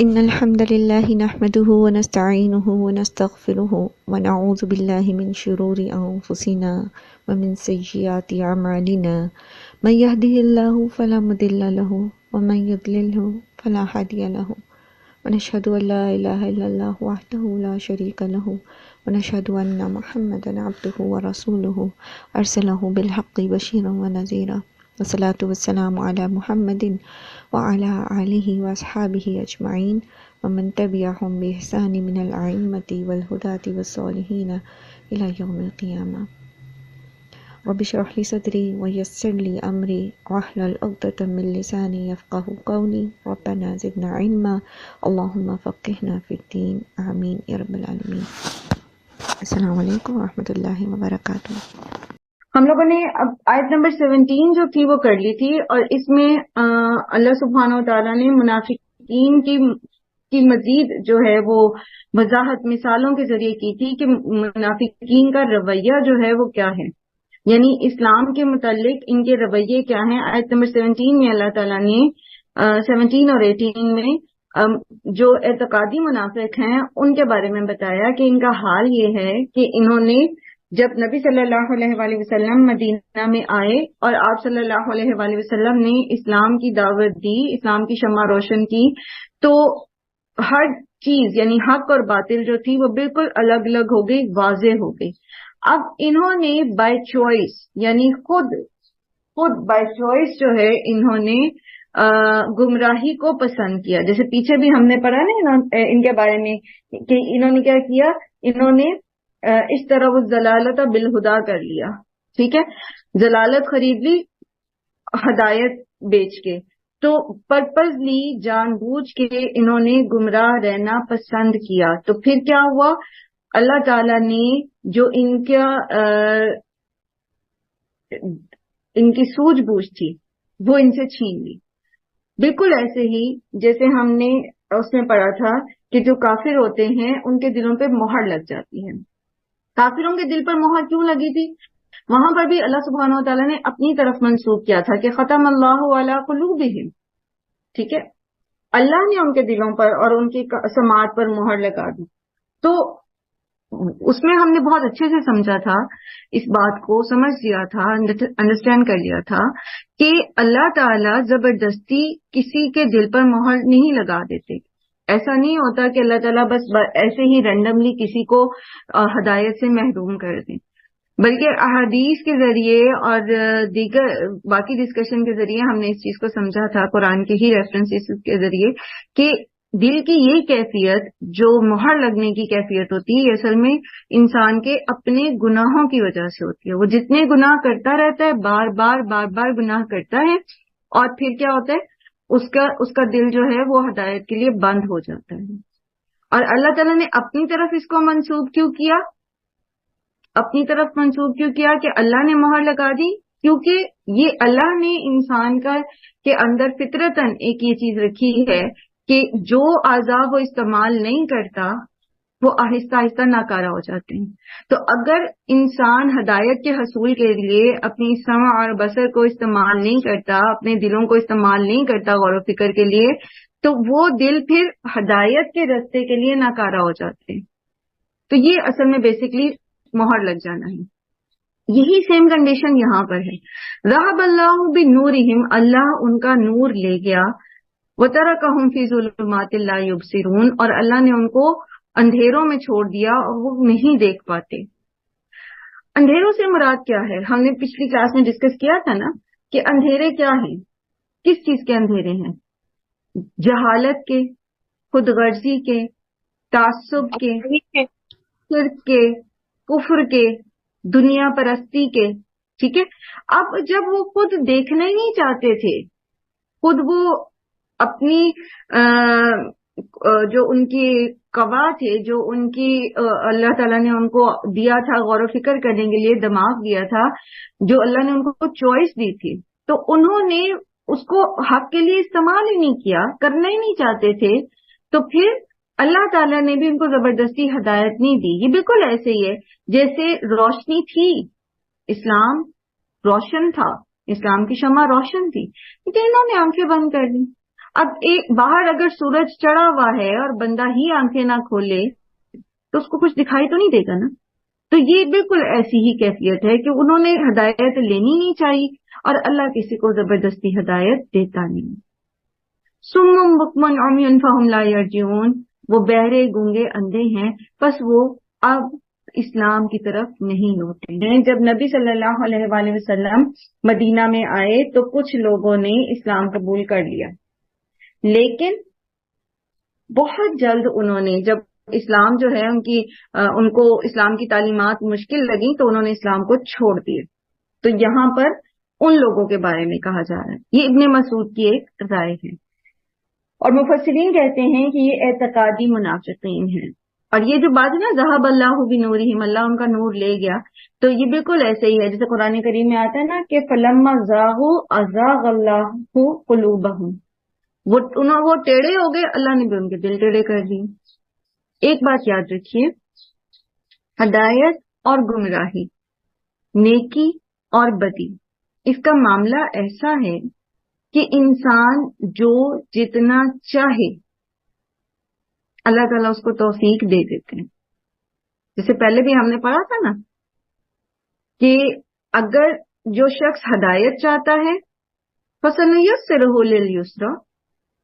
إن الحمد لله نحمده ونستعينه ونستغفره ونعوذ بالله من شرور أنفسنا ومن سيئات أعمالنا من يهده الله فلا مضل له ومن يضلله فلا هادي له ونشهد أن لا إله إلا الله وحده لا شريك له ونشهد أن محمدا عبده ورسوله أرسله بالحق بشيرا ونذيرا والصلاة والسلام على محمد وعلى آلہ وأصحابہ اجمعین ومن تبعهم بإحسان من الأئمة والهداة والصالحین إلى يوم القیامہ۔ رب اشرح لي صدری ويسر لي أمری واحلل عقدة من لسانی يفقهوا قولی ربنا زدنا علما اللهم فقهنا في الدین آمین یا رب العالمین۔ السلام علیکم ورحمۃ اللہ وبرکاتہ۔ ہم لوگوں نے اب آیت نمبر 17 جو تھی وہ کر لی تھی، اور اس میں اللہ سبحانہ و تعالیٰ نے منافقین کی مزید جو ہے وہ وضاحت مثالوں کے ذریعے کی تھی کہ منافقین کا رویہ جو ہے وہ کیا ہے، یعنی اسلام کے متعلق ان کے رویے کیا ہیں۔ آیت نمبر 17 میں اللہ تعالیٰ نے 17 اور 18 میں جو اعتقادی منافق ہیں ان کے بارے میں بتایا کہ ان کا حال یہ ہے کہ انہوں نے جب نبی صلی اللہ علیہ وآلہ وسلم مدینہ میں آئے اور آپ صلی اللہ علیہ وآلہ وسلم نے اسلام کی دعوت دی، اسلام کی شمع روشن کی، تو ہر چیز یعنی حق اور باطل جو تھی وہ بالکل الگ الگ ہو گئی، واضح ہو گئی۔ اب انہوں نے بائی چوائس یعنی خود بائی چوائس جو ہے انہوں نے گمراہی کو پسند کیا، جیسے پیچھے بھی ہم نے پڑھا نا ان کے بارے میں کہ انہوں نے کیا کیا، انہوں نے اس طرح وہ ضلالت بالہدا کر لیا، ٹھیک ہے، ضلالت خرید لی ہدایت بیچ کے، تو پرپزلی جان بوجھ کے انہوں نے گمراہ رہنا پسند کیا۔ تو پھر کیا ہوا، اللہ تعالی نے جو ان کی سوجھ بوجھ تھی وہ ان سے چھین لی، بالکل ایسے ہی جیسے ہم نے اس میں پڑھا تھا کہ جو کافر ہوتے ہیں ان کے دلوں پہ مہر لگ جاتی ہے۔ کافروں کے دل پر مہر کیوں لگی تھی؟ وہاں پر بھی اللہ سبحانہ و تعالیٰ نے اپنی طرف منسوب کیا تھا کہ ختم اللہ علی قلوبہم، ٹھیک ہے، اللہ نے ان کے دلوں پر اور ان کی سماعت پر مہر لگا دی۔ تو اس میں ہم نے بہت اچھے سے سمجھا تھا، اس بات کو سمجھ لیا تھا، انڈرسٹینڈ کر لیا تھا کہ اللہ تعالیٰ زبردستی کسی کے دل پر مہر نہیں لگا دیتے۔ ایسا نہیں ہوتا کہ اللہ تعالیٰ بس ایسے ہی رینڈملی کسی کو ہدایت سے محروم کر دیں، بلکہ احادیث کے ذریعے اور دیگر باقی ڈسکشن کے ذریعے ہم نے اس چیز کو سمجھا تھا، قرآن کے ہی ریفرنسز کے ذریعے، کہ دل کی یہ کیفیت جو مہر لگنے کی کیفیت ہوتی ہے، اصل میں انسان کے اپنے گناہوں کی وجہ سے ہوتی ہے۔ وہ جتنے گناہ کرتا رہتا ہے، بار بار گناہ کرتا ہے، اور پھر کیا ہوتا ہے، اس کا دل جو ہے وہ ہدایت کے لیے بند ہو جاتا ہے۔ اور اللہ تعالیٰ نے اپنی طرف اس کو منسوب کیوں کیا؟ اپنی طرف منسوب کیوں کیا کہ اللہ نے مہر لگا دی؟ کیونکہ یہ اللہ نے انسان کے اندر فطرتاً ایک یہ چیز رکھی ہے کہ جو اعضاء وہ استعمال نہیں کرتا وہ آہستہ آہستہ ناکارہ ہو جاتے ہیں۔ تو اگر انسان ہدایت کے حصول کے لیے اپنی سمع اور بصر کو استعمال نہیں کرتا، اپنے دلوں کو استعمال نہیں کرتا غور و فکر کے لیے، تو وہ دل پھر ہدایت کے راستے کے لیے ناکارہ ہو جاتے ہیں۔ تو یہ اصل میں بیسکلی مہر لگ جانا ہے۔ یہی سیم کنڈیشن یہاں پر ہے۔ ذہب اللہ بنورہم، اللہ ان کا نور لے گیا، وترکہم فی ظلمات لا یبصرون، اور اللہ نے ان کو اندھیروں میں چھوڑ دیا اور وہ نہیں دیکھ پاتے۔ اندھیروں سے مراد کیا ہے؟ ہم نے پچھلی کلاس میں ڈسکس کیا تھا نا کہ اندھیرے کیا ہیں، کس چیز کے اندھیرے ہیں؟ جہالت کے، خود غرضی کے، تعصب کے، شرک کے، کفر کے، دنیا پرستی کے، ٹھیک ہے۔ اب جب وہ خود دیکھنا ہی نہیں چاہتے تھے، خود وہ اپنی جو ان کی قوا تھے، جو ان کی اللہ تعالیٰ نے ان کو دیا تھا غور و فکر کرنے کے لیے دماغ دیا تھا، جو اللہ نے ان کو چوائس دی تھی، تو انہوں نے اس کو حق کے لیے استعمال ہی نہیں کیا، کرنا ہی نہیں چاہتے تھے، تو پھر اللہ تعالیٰ نے بھی ان کو زبردستی ہدایت نہیں دی۔ یہ بالکل ایسے ہی ہے جیسے روشنی تھی، اسلام روشن تھا، اسلام کی شمع روشن تھی، لیکن انہوں نے آنکھیں بند کر دی۔ اب ایک باہر اگر سورج چڑھا ہوا ہے اور بندہ ہی آنکھیں نہ کھولے تو اس کو کچھ دکھائی تو نہیں دے گا نا. تو یہ بالکل ایسی ہی کیفیت ہے کہ انہوں نے ہدایت لینی نہیں چاہیے اور اللہ کسی کو زبردستی ہدایت دیتا نہیں. سم بکمن عمی فہم لا یرجعون، وہ بہرے گونگے اندھے ہیں بس وہ اب اسلام کی طرف نہیں لوٹے ہیں. جب نبی صلی اللہ علیہ وآلہ وسلم مدینہ میں آئے تو کچھ لوگوں نے اسلام قبول کر لیا، لیکن بہت جلد انہوں نے جب اسلام جو ہے ان کو اسلام کی تعلیمات مشکل لگی تو انہوں نے اسلام کو چھوڑ دیا. تو یہاں پر ان لوگوں کے بارے میں کہا جا رہا ہے. یہ ابن مسعود کی ایک رائے ہے اور مفسرین کہتے ہیں کہ یہ اعتقادی منافقین ہیں. اور یہ جو بات ہے نا ذہب اللہ بنورہم، اللہ ان کا نور لے گیا، تو یہ بالکل ایسے ہی ہے جیسے قرآن کریم میں آتا ہے نا کہ فلما زاغوا ازاغ اللہ قلوبہم، وہ ٹیڑھے ہو گئے، اللہ نے بھی ان کے دل ٹیڑھے کر دیے. ایک بات یاد رکھیے، ہدایت اور گمراہی، نیکی اور بدی، اس کا معاملہ ایسا ہے کہ انسان جو جتنا چاہے اللہ تعالیٰ اس کو توفیق دے دیتے ہیں. جیسے پہلے بھی ہم نے پڑھا تھا نا کہ اگر جو شخص ہدایت چاہتا ہے فَسَنُيَسِّرُهُ لِلْيُسْرَىٰ،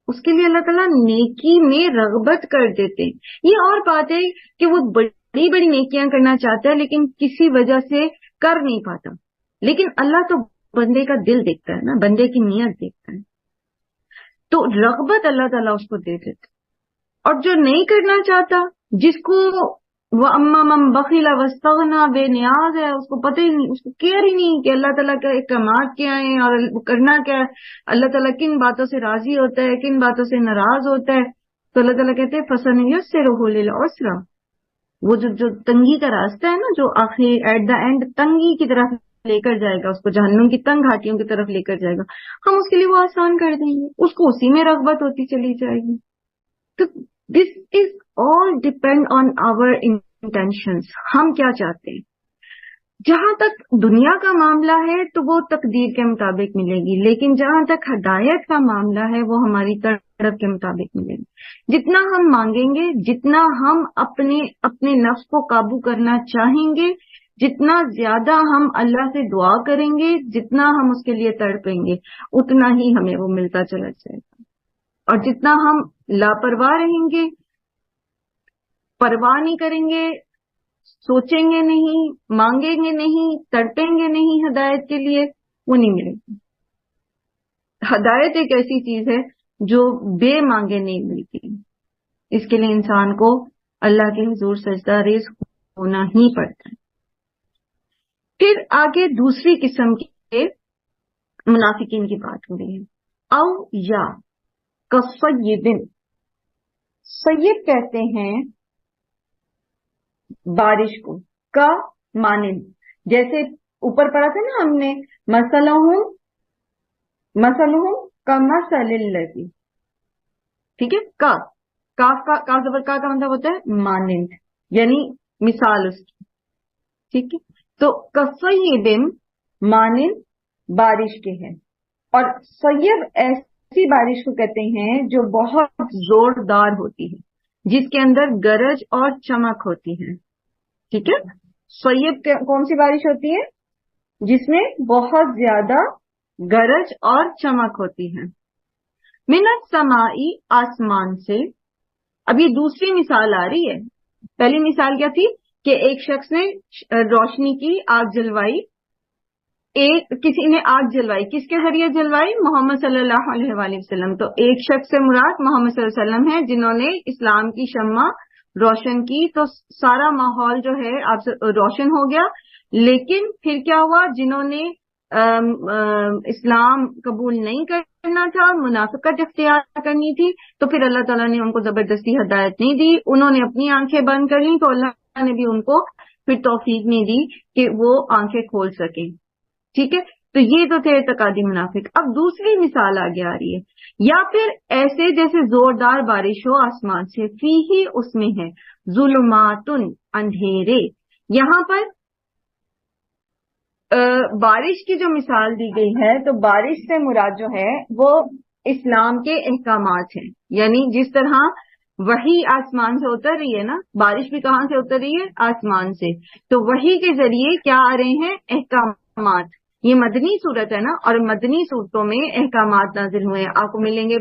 اس کے لیے اللہ تعالیٰ نیکی میں رغبت کر دیتے ہیں. یہ اور بات ہے کہ وہ بڑی بڑی نیکیاں کرنا چاہتا ہے لیکن کسی وجہ سے کر نہیں پاتا، لیکن اللہ تو بندے کا دل دیکھتا ہے نا، بندے کی نیت دیکھتا ہے، تو رغبت اللہ تعالیٰ اس کو دے دیتا. اور جو نہیں کرنا چاہتا، جس کو وہ اما من بخیل واستغنا، بے نیاز ہے، اس کو پتہ ہی نہیں، اس کو کیئر ہی نہیں کہ اللہ تعالیٰ کے احکامات کیا ہیں اور کرنا کیا ہے، اللہ تعالیٰ کن باتوں سے راضی ہوتا ہے کن باتوں سے ناراض ہوتا ہے. تو اللہ تعالیٰ کہتے ہیں فَسَنُيَسِّرُهُ لِلْعُسْرَىٰ، وہ جو تنگی کا راستہ ہے نا، جو آخر ایٹ دا اینڈ تنگی کی طرف لے کر جائے گا، اس کو جہنم کی تنگ گھاٹیوں کی طرف لے کر جائے گا، ہم اس کے لیے وہ آسان کر دیں گے، اس کو اسی میں رغبت ہوتی چلی جائے گی. تو دس از آل ڈپینڈ آن آور انٹینشنس، ہم کیا چاہتے ہیں. جہاں تک دنیا کا معاملہ ہے تو وہ تقدیر کے مطابق ملے گی، لیکن جہاں تک ہدایت کا معاملہ ہے وہ ہماری تڑپ کے مطابق ملے گی. جتنا ہم مانگیں گے، جتنا ہم اپنے نفس کو قابو کرنا چاہیں گے، جتنا زیادہ ہم اللہ سے دعا کریں گے، جتنا ہم اس کے لیے تڑپیں گے، اتنا ہی ہمیں وہ ملتا چلا جائے گا. اور جتنا ہم لاپرواہ رہیں گے، پرواہ نہیں کریں گے، سوچیں گے نہیں، مانگیں گے نہیں، تڑپیں گے نہیں ہدایت کے لیے، وہ نہیں ملے گی. ہدایت ایک ایسی چیز ہے جو بے مانگے نہیں ملتی، اس کے لیے انسان کو اللہ کے حضور سجدہ ریز ہونا ہی پڑتا ہے. پھر آگے دوسری قسم کے منافقین کی بات ہو رہی ہے. او یا کصیبن، سیب کہتے ہیں بارش کو، کا مانند، جیسے اوپر پڑھا تھا نا ہم نے مثلہم کمثل الذی، ٹھیک ہے، کا زبر کا مطلب ہوتا ہے مانند، یعنی مثال اس کی، ٹھیک ہے. تو کصیبن مانند بارش کے ہے، اور سیب ایسی بارش کو کہتے ہیں جو بہت زوردار ہوتی ہے، جس کے اندر گرج اور چمک ہوتی ہے. ٹھیک ہے، سیب کون سی بارش ہوتی ہے؟ جس میں بہت زیادہ گرج اور چمک ہوتی ہے. من السماء، آسمان سے. اب یہ دوسری مثال آ رہی ہے. پہلی مثال کیا تھی کہ ایک شخص نے روشنی کی، آگ جلوائی، کسی نے آگ جلوائی، کس کے ذریعے جلوائی؟ محمد صلی اللہ علیہ وآلہ وسلم. تو ایک شخص سے مراد محمد صلی اللہ علیہ وسلم ہے جنہوں نے اسلام کی شمع روشن کی، تو سارا ماحول جو ہے آپ سے روشن ہو گیا. لیکن پھر کیا ہوا؟ جنہوں نے اسلام قبول نہیں کرنا تھا، منافقت اختیار کرنی تھی، تو پھر اللہ تعالیٰ نے ان کو زبردستی ہدایت نہیں دی، انہوں نے اپنی آنکھیں بند کر لیں، تو اللہ نے بھی ان کو پھر توفیق نہیں دی کہ وہ آنکھیں کھول سکیں. ٹھیک ہے، تو یہ تو تھے اعتقادی منافق. اب دوسری مثال آگے آ رہی ہے. یا پھر ایسے جیسے زوردار بارش ہو آسمان سے، فیہ، اس میں ہے، ظلمات، اندھیرے. یہاں پر بارش کی جو مثال دی گئی ہے، تو بارش سے مراد جو ہے وہ اسلام کے احکامات ہیں. یعنی جس طرح وحی آسمان سے اتر رہی ہے نا، بارش بھی کہاں سے اتر رہی ہے؟ آسمان سے. تو وحی کے ذریعے کیا آ رہے ہیں؟ احکامات. یہ مدنی صورت ہے نا، اور مدنی صورتوں میں احکامات نازل ہوئے ہیں. آپ کو ملیں گے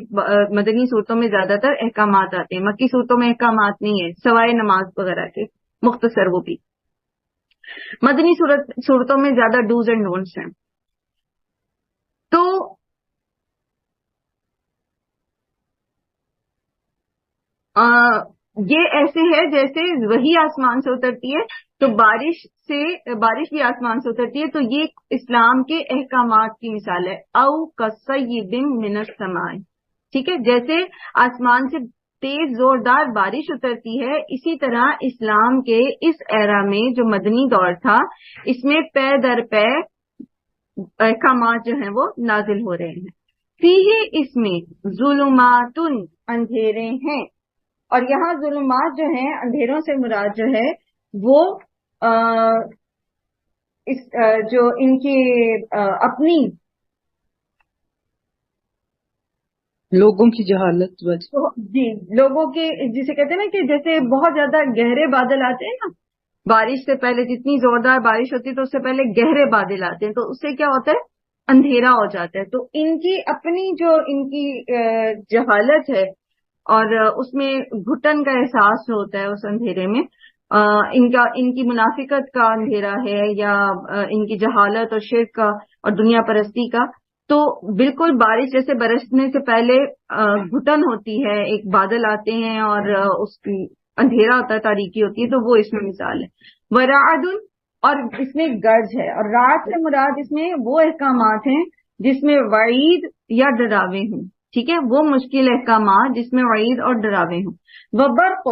مدنی صورتوں میں زیادہ تر احکامات آتے ہیں، مکی صورتوں میں احکامات نہیں ہے سوائے نماز وغیرہ کے، مختصر وہ بھی. مدنی صورتوں میں زیادہ ڈوز اینڈ ڈونٹس ہیں. تو یہ ایسے ہے جیسے وہی آسمان سے اترتی ہے تو بارش بھی آسمان سے اترتی ہے. تو یہ اسلام کے احکامات کی مثال ہے. او کصیب من السماء، ٹھیک ہے. جیسے آسمان سے تیز زوردار بارش اترتی ہے، اسی طرح اسلام کے اس ایرا میں جو مدنی دور تھا، اس میں پے در پے احکامات جو ہیں وہ نازل ہو رہے ہیں. فیہ، اس میں ظلمات اندھیرے ہیں. اور یہاں ظلمات جو ہیں، اندھیروں سے مراد جو ہے وہ جو ان کی اپنی لوگوں کی جہالت وجہ، جی لوگوں کے، جسے کہتے ہیں نا کہ جیسے بہت زیادہ گہرے بادل آتے ہیں نا، بارش سے پہلے جتنی زوردار بارش ہوتی ہے تو اس سے پہلے گہرے بادل آتے ہیں، تو اس سے کیا ہوتا ہے؟ اندھیرا ہو جاتا ہے. تو ان کی اپنی جو ان کی جہالت ہے، اور اس میں گھٹن کا احساس ہوتا ہے اس اندھیرے میں، ان کی منافقت کا اندھیرا ہے، یا ان کی جہالت اور شرک کا اور دنیا پرستی کا. تو بالکل بارش جیسے برسنے سے پہلے گھٹن ہوتی ہے، ایک بادل آتے ہیں اور اس کی اندھیرا ہوتا ہے، تاریکی ہوتی ہے، تو وہ اس میں مثال ہے. ورعد، اور اس میں گرج ہے. اور رات سے مراد اس میں وہ احکامات ہیں جس میں وعید یا ڈراوے ہوں. ٹھیک ہے، وہ مشکل احکامات جس میں وعید اور ڈراوے ہوں. وبرق،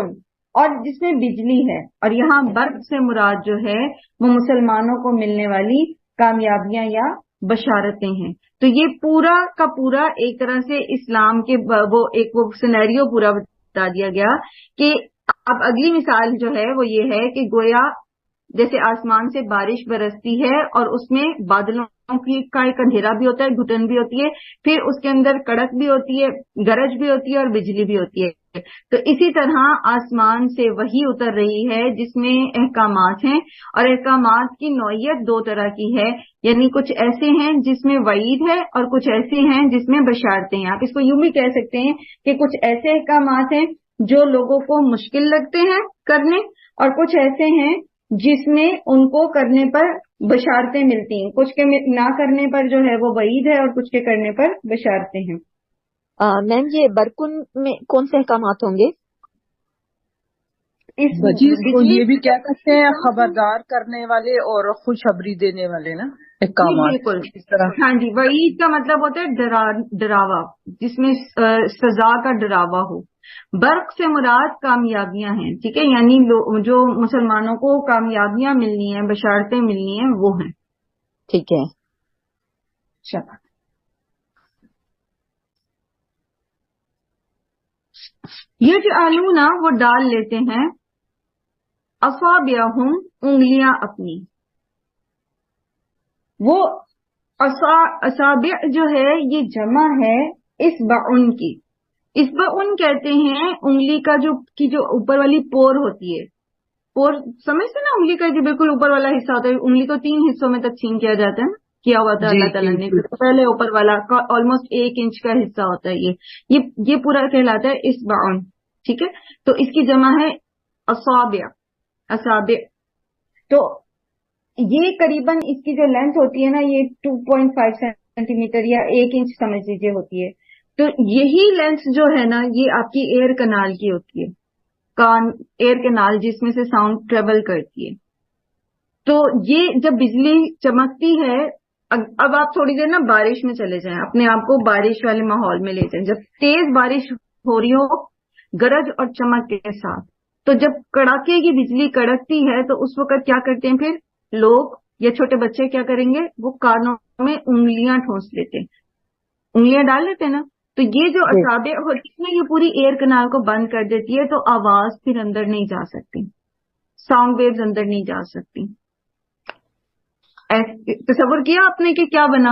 اور جس میں بجلی ہے. اور یہاں برق سے مراد جو ہے وہ مسلمانوں کو ملنے والی کامیابیاں یا بشارتیں ہیں. تو یہ پورا کا پورا ایک طرح سے اسلام کے وہ سینیریو پورا بتا دیا گیا. کہ اب اگلی مثال جو ہے وہ یہ ہے کہ گویا جیسے آسمان سے بارش برستی ہے اور اس میں بادلوں کا ایک اندھیرا بھی ہوتا ہے، گھٹن بھی ہوتی ہے، پھر اس کے اندر کڑک بھی ہوتی ہے، گرج بھی ہوتی ہے اور بجلی بھی ہوتی ہے. تو اسی طرح آسمان سے وحی اتر رہی ہے جس میں احکامات ہیں، اور احکامات کی نوعیت دو طرح کی ہے. یعنی کچھ ایسے ہیں جس میں وعید ہے اور کچھ ایسے ہیں جس میں بشارتیں ہیں. آپ اس کو یوں بھی کہہ سکتے ہیں کہ کچھ ایسے احکامات ہیں جو لوگوں کو مشکل لگتے ہیں کرنے، اور کچھ ایسے ہیں جس میں ان کو کرنے پر بشارتیں ملتی ہیں. کچھ کے نہ کرنے پر جو ہے وہ وعید ہے، اور کچھ کے کرنے پر بشارتیں ہیں. میم یہ برکن میں کون سے احکامات ہوں گے؟ بجیز کو یہ بھی کہہ سکتے ہیں خبردار کرنے والے اور خوشخبری دینے والے نا احکامات. بالکل، اس طرح. ہاں جی. وعید کا مطلب ہوتا ہے ڈراوا، جس میں سزا کا ڈراوا ہو. برق سے مراد کامیابیاں ہیں. ٹھیک ہے، یعنی جو مسلمانوں کو کامیابیاں ملنی ہیں، بشارتیں ملنی ہیں، وہ ہیں. ٹھیک ہے. چلو، یہ جو آلونا وہ ڈال لیتے ہیں اصابعہم، انگلیاں اپنی. وہ اصابع جو ہے یہ جمع ہے اصبعن کی. اصبعن کہتے ہیں انگلی کا جو اوپر والی پور ہوتی ہے. پور سمجھتے نا، انگلی کا جو بالکل اوپر والا حصہ ہوتا ہے. انگلی کو 3 حصوں میں تقسیم کیا جاتا ہے نا، کیا ہوا تھا اللہ تعالیٰ نے. پہلے اوپر والا آلموسٹ 1 انچ کا حصہ ہوتا ہے، یہ پورا کہلاتا ہے اصبعن. ٹھیک ہے، تو اس کی جمع ہے اصابع. تو یہ قریباً اس کی جو لینتھ ہوتی ہے نا، یہ 2.5 سینٹی میٹر یا 1 انچ سمجھ لیجیے ہوتی ہے. تو یہی لینتھ جو ہے نا، یہ آپ کی ایئر کنال کی ہوتی ہے. ایئر کنال جس میں سے ساؤنڈ ٹریول کرتی ہے. تو یہ جب بجلی چمکتی ہے، اب آپ تھوڑی دیر نا بارش میں چلے جائیں، اپنے آپ کو بارش والے ماحول میں لے جائیں. جب تیز بارش ہو رہی ہو گرج اور چمک کے ساتھ، تو جب کڑاکے کی بجلی کڑکتی ہے تو اس وقت کیا کرتے ہیں پھر لوگ یا چھوٹے بچے کیا کریں گے؟ وہ کانوں میں انگلیاں ٹھونس لیتے ہیں، انگلیاں ڈال لیتے ہیں نا. تو یہ جو اصابع ہوتی ہے نا، یہ پوری ایئر کنال کو بند کر دیتی ہے، تو آواز پھر اندر نہیں جا سکتی، ساؤنڈ ویوز اندر نہیں جا سکتی. تصور کیا آپ نے کہ کیا بنا؟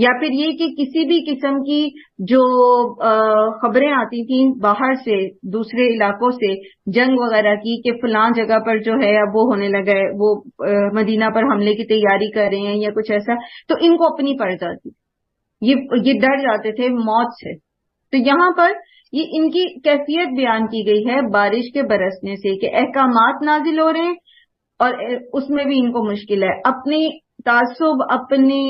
یا پھر یہ کہ کسی بھی قسم کی جو خبریں آتی تھیں باہر سے دوسرے علاقوں سے جنگ وغیرہ کی کہ فلاں جگہ پر جو ہے اب وہ ہونے لگا ہے، وہ مدینہ پر حملے کی تیاری کر رہے ہیں یا کچھ ایسا، تو ان کو اپنی پڑ جاتی، یہ ڈر جاتے تھے موت سے. تو یہاں پر یہ ان کی کیفیت بیان کی گئی ہے بارش کے برسنے سے کہ احکامات نازل ہو رہے ہیں اور اس میں بھی ان کو مشکل ہے. اپنی تعصب، اپنی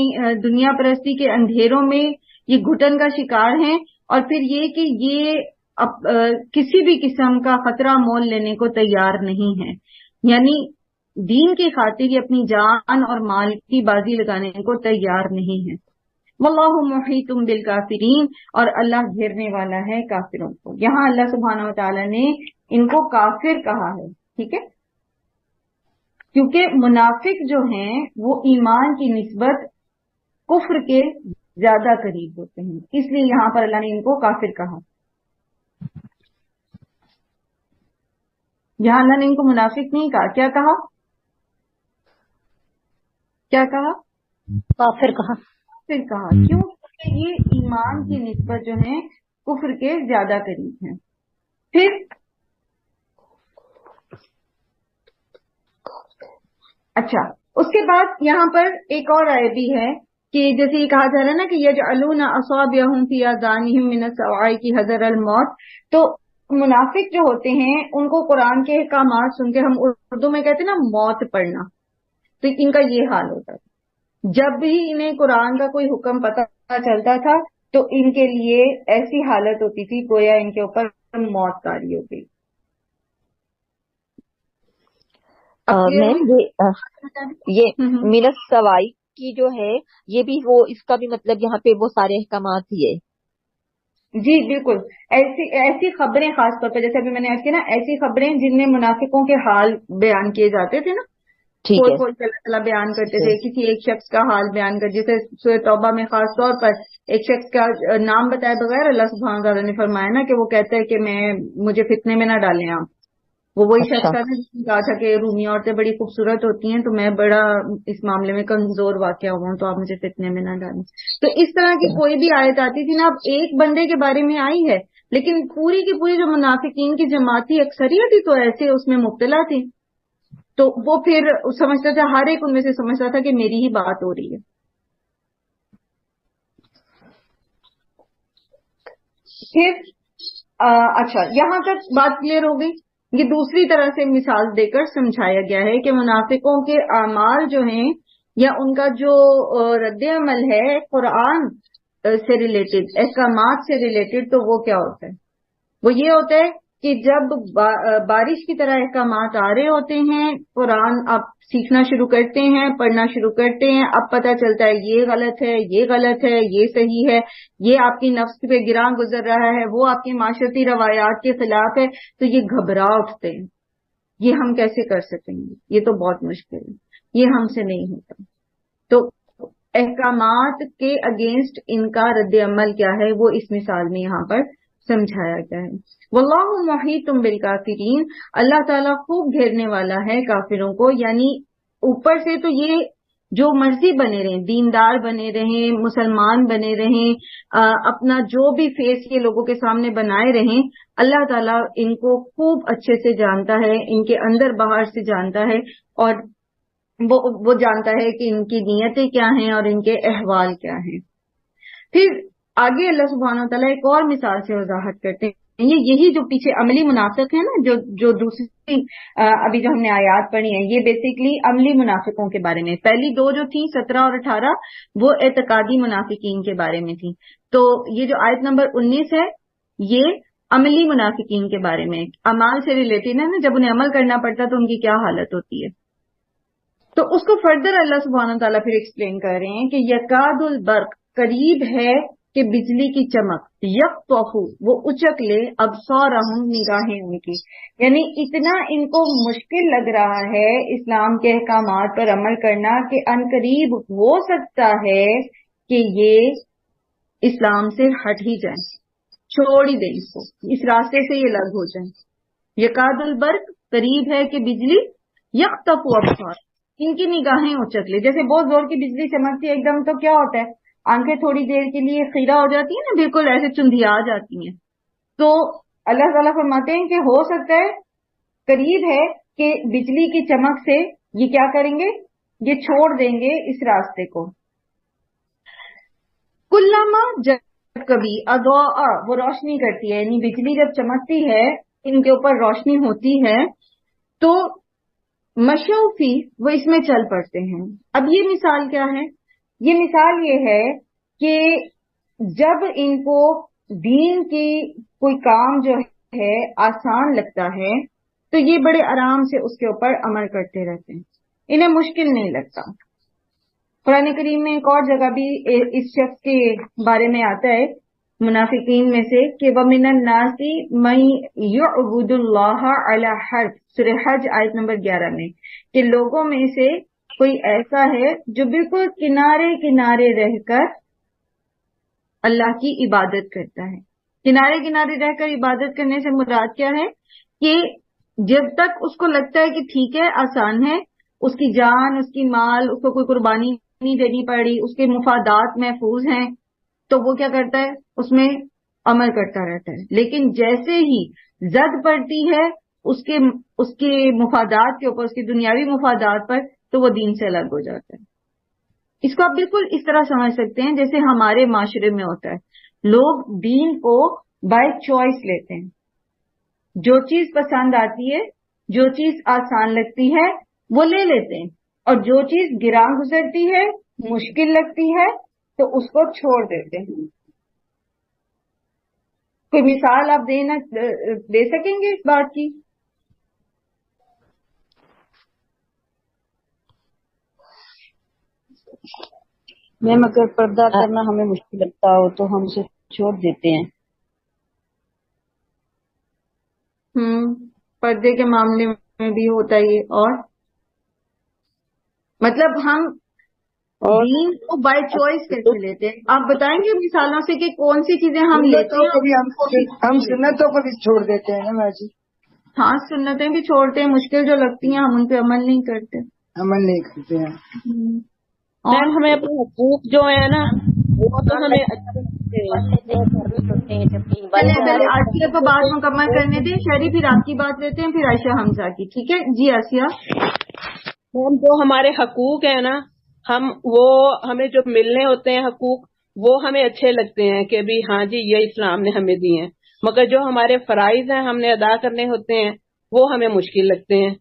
دنیا پرستی کے اندھیروں میں یہ گھٹن کا شکار ہیں، اور پھر یہ کہ یہ کسی بھی قسم کا خطرہ مول لینے کو تیار نہیں ہے، یعنی دین کی خاطر یہ اپنی جان اور مال کی بازی لگانے کو تیار نہیں ہے. واللہ محیط بالکافرین، اور اللہ گھیرنے والا ہے کافروں کو. یہاں اللہ سبحانہ و تعالی نے ان کو کافر کہا ہے، ٹھیک ہے، کیونکہ منافق جو ہیں وہ ایمان کی نسبت کفر کے زیادہ قریب ہوتے ہیں، اس لیے یہاں پر اللہ نے ان کو کافر کہا. یہاں اللہ نے ان کو منافق نہیں کہا، کیا کہا؟ کیا کہا؟ کافر کہا. کافر کہا. کیوں؟ کہ یہ ایمان کی نسبت جو ہیں کفر کے زیادہ قریب ہیں. پھر اچھا، اس کے بعد یہاں پر ایک اور آیت بھی ہے کہ جیسے یہ کہا جا رہا ہے نا کہ یجعلون اصابعهم فی اذانہم من الصواعق حذر الموت، تو منافق جو ہوتے ہیں ان کو قرآن کے احکامات سن کے، ہم اردو میں کہتے ہیں نا موت پڑھنا، تو ان کا یہ حال ہوتا ہے. جب بھی انہیں قرآن کا کوئی حکم پتہ چلتا تھا تو ان کے لیے ایسی حالت ہوتی تھی گویا ان کے اوپر موت طاری ہو گئی. میم یہ من السوائی کی جو ہے یہ بھی وہ اس کا بھی مطلب یہاں پہ وہ سارے احکامات ہی ہے. جی بالکل، ایسی خبریں خاص طور پہ جیسے ابھی میں نے عرض کیا نا، ایسی خبریں جن میں منافقوں کے حال بیان کیے جاتے تھے نا، کوئی کوئی اللہ تعالیٰ بیان کرتے تھے کسی ایک شخص کا حال بیان کر، جیسے سورہ توبہ میں خاص طور پر ایک شخص کا نام بتائے بغیر اللہ سبحانہ تعالیٰ نے فرمایا نا کہ وہ کہتا ہے کہ مجھے فتنے میں نہ ڈالیں آپ. وہ وہی شخص تھا جس نے کہا تھا کہ رومی عورتیں بڑی خوبصورت ہوتی ہیں تو میں بڑا اس معاملے میں کمزور واقع ہوا ہوں تو آپ مجھے فتنے میں نہ ڈالیں. تو اس طرح کی کوئی بھی آیت آتی تھی نا، اب ایک بندے کے بارے میں آئی ہے لیکن پوری کی پوری جو منافقین کی جماعتی اکثریت ہی تو ایسے اس میں مبتلا تھی، تو وہ پھر سمجھتا تھا، ہر ایک ان میں سے سمجھتا تھا کہ میری ہی بات ہو رہی ہے. پھر اچھا، یہاں تک بات کلیئر ہو گئی. یہ دوسری طرح سے مثال دے کر سمجھایا گیا ہے کہ منافقوں کے اعمال جو ہیں یا ان کا جو رد عمل ہے قرآن سے ریلیٹڈ، احکامات سے ریلیٹڈ، تو وہ کیا ہوتا ہے؟ وہ یہ ہوتا ہے کہ جب بارش کی طرح احکامات آ رہے ہوتے ہیں، قرآن آپ سیکھنا شروع کرتے ہیں، پڑھنا شروع کرتے ہیں، اب پتہ چلتا ہے یہ غلط ہے، یہ غلط ہے، یہ صحیح ہے، یہ آپ کی نفس پہ گراں گزر رہا ہے، وہ آپ کی معاشرتی روایات کے خلاف ہے، تو یہ گھبرا اٹھتے ہیں، یہ ہم کیسے کر سکیں گے، یہ تو بہت مشکل ہے، یہ ہم سے نہیں ہوتا. تو احکامات کے اگینسٹ ان کا رد عمل کیا ہے وہ اس مثال میں یہاں پر سمجھایا گیا ہے. واللہ محیط بالکافرین، اللہ تعالیٰ خوب گھیرنے والا ہے کافروں کو. یعنی اوپر سے تو یہ جو مرضی بنے رہیں، دیندار بنے رہیں، مسلمان بنے رہیں، اپنا جو بھی فیس یہ لوگوں کے سامنے بنائے رہیں، اللہ تعالیٰ ان کو خوب اچھے سے جانتا ہے، ان کے اندر باہر سے جانتا ہے، اور وہ جانتا ہے کہ ان کی نیتیں کیا ہیں اور ان کے احوال کیا ہیں. پھر آگے اللہ سبحانہ وتعالیٰ ایک اور مثال سے وضاحت کرتے ہیں. یہی جو پیچھے عملی منافق ہیں نا، جو دوسری ابھی جو ہم نے آیات پڑھی ہیں، یہ بیسیکلی عملی منافقوں کے بارے میں. پہلی دو جو تھی 17 اور 18 وہ اعتقادی منافقین کے بارے میں تھی. تو یہ جو آیت نمبر 19 ہے یہ عملی منافقین کے بارے میں، اعمال سے ریلیٹڈ ہے نا، جب انہیں عمل کرنا پڑتا تو ان کی کیا حالت ہوتی ہے. تو اس کو فردر اللہ سبحانہ تعالیٰ پھر ایکسپلین کر رہے ہیں کہ یکاد البرق، قریب ہے کہ بجلی کی چمک، یقطع وہ اچک لے، ابصارہم نگاہیں ان کی. یعنی اتنا ان کو مشکل لگ رہا ہے اسلام کے احکامات پر عمل کرنا کہ ان قریب ہو سکتا ہے کہ یہ اسلام سے ہٹ ہی جائیں، چھوڑ ہی دیں اس کو، اس راستے سے یہ لگ ہو جائیں. یکاد البرق، قریب ہے کہ بجلی، یقطع ابصار، ان کی نگاہیں اچک لے. جیسے بہت زور کی بجلی چمکتی ہے ایک دم تو کیا ہوتا ہے، آنکھیں تھوڑی دیر کے لیے خیرہ ہو جاتی ہیں نا، بالکل ایسے چندھیا جاتی ہیں، تو اللہ تعالیٰ فرماتے ہیں کہ ہو سکتا ہے، قریب ہے کہ بجلی کی چمک سے یہ کیا کریں گے، یہ چھوڑ دیں گے اس راستے کو. کلما جب کبھی اضاء وہ روشنی کرتی ہے، یعنی بجلی جب چمکتی ہے ان کے اوپر روشنی ہوتی ہے تو مشوا فی وہ اس میں چل پڑتے ہیں. اب یہ مثال کیا ہے؟ یہ مثال یہ ہے کہ جب ان کو دین کی کوئی کام جو ہے آسان لگتا ہے تو یہ بڑے آرام سے اس کے اوپر عمل کرتے رہتے ہیں، انہیں مشکل نہیں لگتا. قرآن کریم میں ایک اور جگہ بھی اس شخص کے بارے میں آتا ہے منافقین میں سے کہ وَمِنَ النَّاسِ مَن يُعْبُدُ اللَّهَ عَلَى حَرْفٍ، سورہ حج آیت نمبر 11 میں، کہ لوگوں میں سے کوئی ایسا ہے جو بالکل کنارے کنارے رہ کر اللہ کی عبادت کرتا ہے. کنارے کنارے رہ کر عبادت کرنے سے مراد کیا ہے کہ جب تک اس کو لگتا ہے کہ ٹھیک ہے آسان ہے، اس کی جان، اس کی مال، اس کو کوئی قربانی نہیں دینی پڑی، اس کے مفادات محفوظ ہیں، تو وہ کیا کرتا ہے، اس میں عمل کرتا رہتا ہے. لیکن جیسے ہی زد پڑتی ہے اس کے مفادات کے اوپر، اس کے دنیاوی مفادات پر، تو وہ دین سے الگ ہو جاتا ہے. اس کو آپ بالکل اس طرح سمجھ سکتے ہیں جیسے ہمارے معاشرے میں ہوتا ہے، لوگ دین کو بائی چوائس لیتے ہیں. جو چیز پسند آتی ہے، جو چیز آسان لگتی ہے وہ لے لیتے ہیں، اور جو چیز گراں گزرتی ہے، مشکل لگتی ہے، تو اس کو چھوڑ دیتے ہیں. کوئی مثال آپ دے سکیں گے اس بات کی؟ میم اگر پردہ کرنا ہمیں مشکل لگتا ہو تو ہم اسے چھوڑ دیتے ہیں. پردے کے معاملے میں بھی ہوتا ہے یہ. اور مطلب ہم دین کو بائی چوائس کیسے لیتے ہیں؟ آپ بتائیں گے مثالوں سے کہ کون سی چیزیں ہم لیتے ہیں؟ ہم سنتوں کو بھی چھوڑ دیتے ہیں نا باجی. ہاں، سنتیں بھی چھوڑتے ہیں، مشکل جو لگتی ہیں ہم ان پہ عمل نہیں کرتے. عمل نہیں کرتے ہیں. میم ہمیں اپنے حقوق جو ہے نا وہ تو ہمیں اچھے پہلے آسیہ کو بات مکمل کرنے دیں، شہری پھر آپ کی بات لیتے ہیں، پھر عائشہ حمزہ کی. ٹھیک ہے جی آسیہ. میم جو ہمارے حقوق ہیں نا، ہمیں جو ملنے ہوتے ہیں حقوق، وہ ہمیں اچھے لگتے ہیں کہ بھی ہاں جی یہ اسلام نے ہمیں دیے ہیں، مگر جو ہمارے فرائض ہیں ہم نے ادا کرنے ہوتے ہیں وہ ہمیں مشکل لگتے ہیں.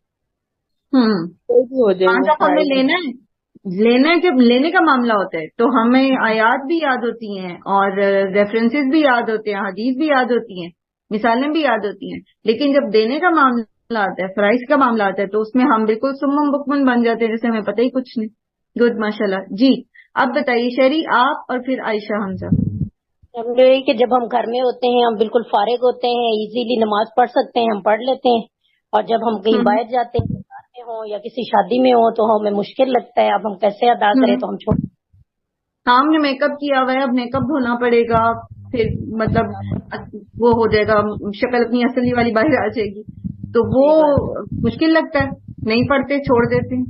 کوئی بھی ہو جائے ہمیں لینا ہے، جب لینے کا معاملہ ہوتا ہے تو ہمیں آیات بھی یاد ہوتی ہیں اور ریفرنسز بھی یاد ہوتے ہیں، حدیث بھی یاد ہوتی ہیں، مثالیں بھی یاد ہوتی ہیں. لیکن جب دینے کا معاملہ آتا ہے، فرائض کا معاملہ آتا ہے، تو اس میں ہم بالکل سمم بکمن بن جاتے ہیں جیسے ہمیں پتہ ہی کچھ نہیں. گڈ، ماشاء اللہ. جی اب بتائیے شہری آپ اور پھر عائشہ حمزہ. کہ جب ہم گھر میں ہوتے ہیں ہم بالکل فارغ ہوتے ہیں، ایزیلی نماز پڑھ سکتے ہیں، ہم پڑھ لیتے ہیں. اور جب ہم کہیں باہر جاتے ہیں ہوں یا کسی شادی میں ہوں تو ہمیں مشکل لگتا ہے، اب ہم کیسے ادا کریں، تو ہم چھوڑ. ہاں، ہم نے میک اپ کیا ہوا ہے، اب میک اپ دھونا پڑے گا، پھر مطلب وہ ہو جائے گا، شکل اپنی اصلی والی باہر آ جائے گی، تو وہ مشکل لگتا ہے، نہیں پڑھتے، چھوڑ دیتے ہیں.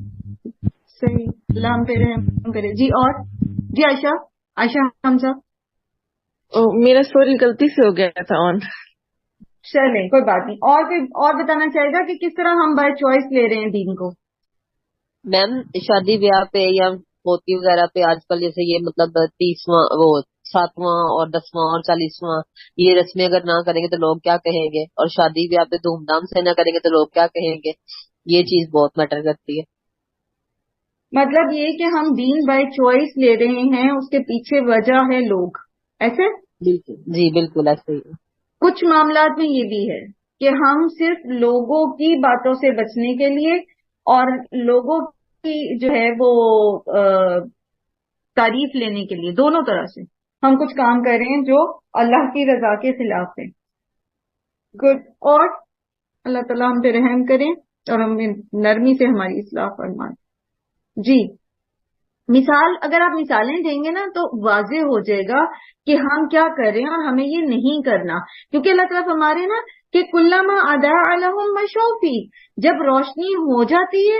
صحیح، اللہ ہم پہ رحم کرے. جی اور جی عائشہ حمزہ. میرا سوری غلطی سے ہو گیا تھا آن. چلیں کوئی بات نہیں. اور کوئی اور بتانا چاہے گا کہ کس طرح ہم بائی چوائس لے رہے ہیں دین کو؟ میم شادی بیاہ پہ یا پوتی وغیرہ پہ آج کل جیسے یہ مطلب 30واں وہ 7واں اور 10واں اور 40واں یہ رسمیں اگر نہ کریں گے تو لوگ کیا کہیں گے، اور شادی بیاہ پہ دھوم دھام سے نہ کریں گے تو لوگ کیا کہیں گے. یہ چیز بہت میٹر کرتی ہے. مطلب یہ کہ ہم دین بائی چوائس لے رہے ہیں، اس کے پیچھے وجہ ہے لوگ، ایسے؟ جی بالکل ایسے ہی. کچھ معاملات میں یہ بھی ہے کہ ہم صرف لوگوں کی باتوں سے بچنے کے لیے اور لوگوں کی جو ہے وہ تعریف لینے کے لیے، دونوں طرح سے ہم کچھ کام کر رہے ہیں جو اللہ کی رضا کے خلاف ہے. گڈ. اور اللہ تعالیٰ ہم پہ رحم کریں اور ہم نرمی سے ہماری اصلاح فرمائیں. جی مثال، اگر آپ مثالیں دیں گے نا تو واضح ہو جائے گا کہ ہم کیا کر رہے ہیں اور ہمیں یہ نہیں کرنا. کیونکہ اللہ تعالیٰ فرما رہے ہیں نا کہ کلما اضاء لهم مشوا فیہ، جب روشنی ہو جاتی ہے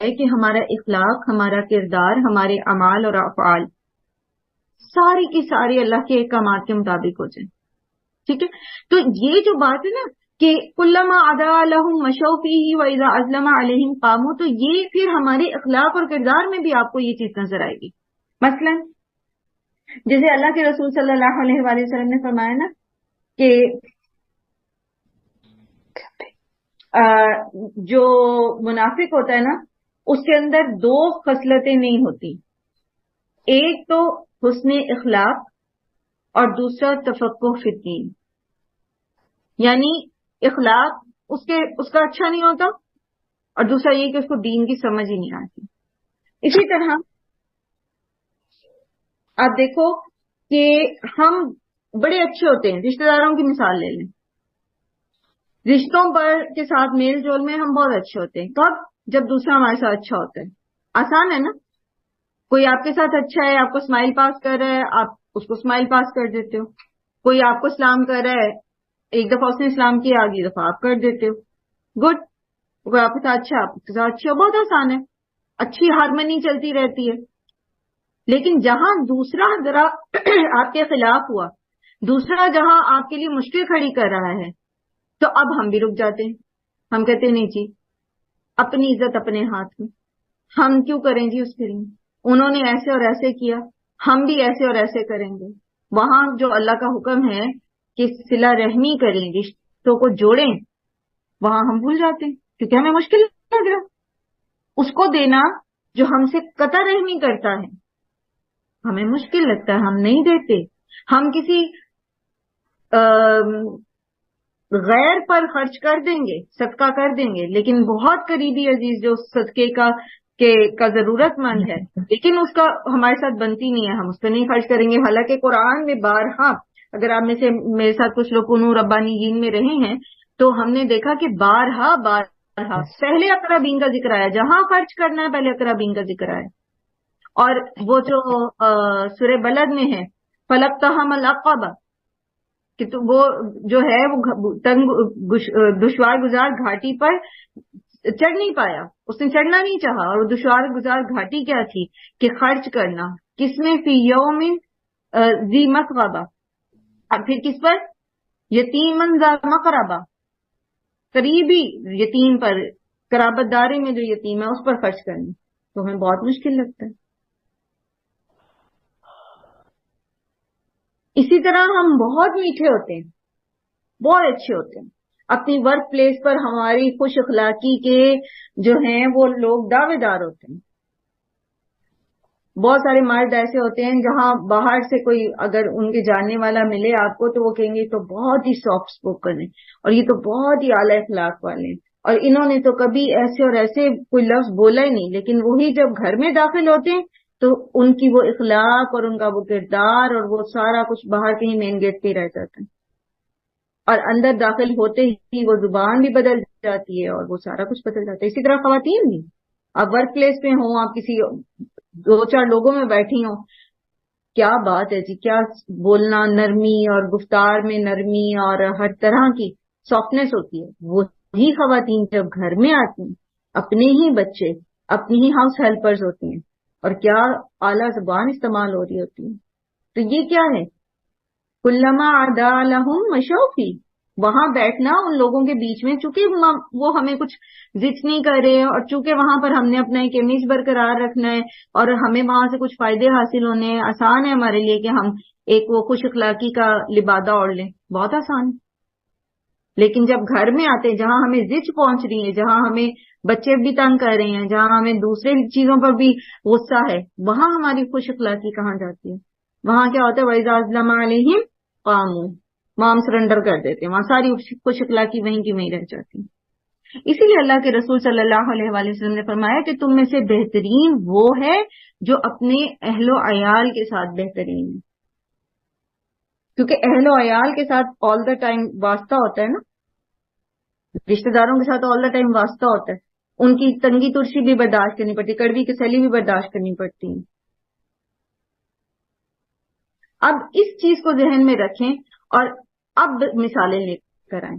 ہے کہ ہمارا اخلاق، ہمارا کردار، ہمارے اعمال اور افعال ساری کی ساری اللہ کے احکامات کے مطابق ہو جائیں. ٹھیک ہے؟ تو یہ جو بات ہے نا کہ کلما عدا لہم مشوا فیہ واذا اظلم علیہم قاموا، تو یہ پھر ہمارے اخلاق اور کردار میں بھی آپ کو یہ چیز نظر آئے گی. مثلا جیسے اللہ کے رسول صلی اللہ علیہ وآلہ وسلم نے فرمایا نا کہ جو منافق ہوتا ہے نا اس کے اندر دو خصلتیں نہیں ہوتی، ایک تو حسن اخلاق اور دوسرا تفقہ فی الدین. یعنی اخلاق اس کا اچھا نہیں ہوتا، اور دوسرا یہ کہ اس کو دین کی سمجھ ہی نہیں آتی. اسی طرح آپ دیکھو کہ ہم بڑے اچھے ہوتے ہیں، رشتہ داروں کی مثال لے لیں. رشتوں پر کے ساتھ میل جول میں ہم بہت اچھے ہوتے ہیں. کب؟ جب دوسرا ہمارے ساتھ اچھا ہوتا ہے. آسان ہے نا، کوئی آپ کے ساتھ اچھا ہے، آپ کو اسمائل پاس کر رہا ہے، آپ اس کو اسمائل پاس کر دیتے ہو. کوئی آپ کو سلام کر رہا ہے، ایک دفعہ اس نے سلام کیا، اگلی دفعہ آپ کر دیتے ہو. گڈ. کوئی آپ کے ساتھ اچھا، آپ کے ساتھ اچھا، بہت آسان ہے، اچھی ہارمنی چلتی رہتی ہے. لیکن جہاں دوسرا ذرا آپ کے خلاف ہوا، دوسرا جہاں آپ کے لیے مشکل کھڑی کر رہا ہے، تو اب ہم بھی رک جاتے ہیں. ہم کہتے ہیں نہیں جی، اپنی عزت اپنے ہاتھ میں، ہم کیوں کریں جی اس کے لیے، انہوں نے ایسے اور ایسے کیا، ہم بھی ایسے اور ایسے کریں گے. وہاں جو اللہ کا حکم ہے کہ صلہ رحمی کریں، رشتوں کو جوڑیں، وہاں ہم بھول جاتے ہیں کیونکہ ہمیں مشکل لگ رہا اس کو دینا. جو ہم سے قطع رحمی کرتا ہے ہمیں مشکل لگتا ہے، ہم نہیں دیتے. ہم کسی غیر پر خرچ کر دیں گے، صدقہ کر دیں گے، لیکن بہت قریبی عزیز جو صدقے کا ضرورت مند ہے لیکن اس کا ہمارے ساتھ بنتی نہیں ہے، ہم اس پہ نہیں خرچ کریں گے. حالانکہ قرآن میں بارہا، اگر آپ میں سے میرے ساتھ کچھ لوگ کنو ربانیین میں رہے ہیں تو ہم نے دیکھا کہ بارہا پہلے اقربین کا ذکر آیا، جہاں خرچ کرنا ہے پہلے اقربین کا ذکر آیا. اور وہ جو سورہ بلد میں ہے فلقتحم العقبہ، کہ تو وہ جو ہے وہ دشوار گزار گھاٹی پر چڑھ نہیں پایا، اس نے چڑھنا نہیں چاہا. اور دشوار گزار گھاٹی کیا تھی کہ خرچ کرنا، کس میں؟ فی یوم ذی مسغبہ. اور پھر کس پر؟ یتیمن ذا مقربہ، قریبی یتیم پر، قرابت داری میں جو یتیم ہے اس پر خرچ کرنا. تو ہمیں بہت مشکل لگتا ہے. اسی طرح ہم بہت میٹھے ہوتے ہیں، بہت اچھے ہوتے ہیں. اپنی ورک پلیس پر ہماری خوش اخلاقی کے جو ہیں وہ لوگ دعوے دار ہوتے ہیں. بہت سارے مرد ایسے ہوتے ہیں جہاں باہر سے کوئی اگر ان کے جاننے والا ملے آپ کو تو وہ کہیں گے تو بہت ہی سافٹ اسپوکن ہے اور یہ تو بہت ہی اعلی اخلاق والے ہیں، اور انہوں نے تو کبھی ایسے اور ایسے کوئی لفظ بولا ہی نہیں. لیکن وہی جب گھر میں داخل ہوتے ہیں تو ان کی وہ اخلاق اور ان کا وہ کردار اور وہ سارا کچھ باہر کہیں مین گیٹ پہ ہی رہ جاتا ہے، اور اندر داخل ہوتے ہی وہ زبان بھی بدل جاتی ہے اور وہ سارا کچھ بدل جاتا ہے. اسی طرح خواتین بھی، آپ ورک پلیس پہ ہوں، آپ کسی 2-4 لوگوں میں بیٹھی ہوں، کیا بات ہے جی، کیا بولنا، نرمی اور گفتار میں نرمی اور ہر طرح کی سافٹنس ہوتی ہے. وہی خواتین جب گھر میں آتی ہیں، اپنے ہی بچے، اپنی ہی ہاؤس ہیلپرز ہوتی ہیں اور کیا اعلیٰ زبان استعمال ہو رہی ہوتی ہے. تو یہ کیا ہے؟ کلما عدا لہم مشوا فیہ، وہاں بیٹھنا ان لوگوں کے بیچ میں، چونکہ وہ ہمیں کچھ ضد نہیں کر رہے ہیں اور چونکہ وہاں پر ہم نے اپنا ایک امیج برقرار رکھنا ہے اور ہمیں وہاں سے کچھ فائدے حاصل ہونے ہیں، آسان ہے ہمارے لیے کہ ہم ایک وہ خوش اخلاقی کا لبادہ اوڑھ لیں، بہت آسان ہے. لیکن جب گھر میں آتے ہیں جہاں ہمیں ضد پہنچ رہی ہے، جہاں ہمیں بچے بھی تنگ کر رہے ہیں، جہاں ہمیں دوسرے چیزوں پر بھی غصہ ہے، وہاں ہماری خوش اخلاقی کہاں جاتی ہے؟ وہاں کیا ہوتا ہے؟ وَإِذَا أَظْلَمَ عَلَيْهِمْ قَامُوا، وہاں ہم سرنڈر کر دیتے ہیں، وہاں ساری خوش اخلاقی وہیں کی وہیں رہ جاتی ہے. اسی لیے اللہ کے رسول صلی اللہ علیہ وآلہ وسلم نے فرمایا کہ تم میں سے بہترین وہ ہے جو اپنے اہل و عیال کے ساتھ بہترین ہے. کیونکہ اہل و عیال کے ساتھ آل دا ٹائم واسطہ ہوتا ہے نا، رشتہ داروں کے ساتھ آل دا ٹائم واسطہ ہوتا ہے، ان کی تنگی ترشی بھی برداشت کرنی پڑتی، کڑوی کسلی بھی برداشت کرنی پڑتی ہے. اب اس چیز کو ذہن میں رکھیں اور اب مثالیں لے کر آئیں.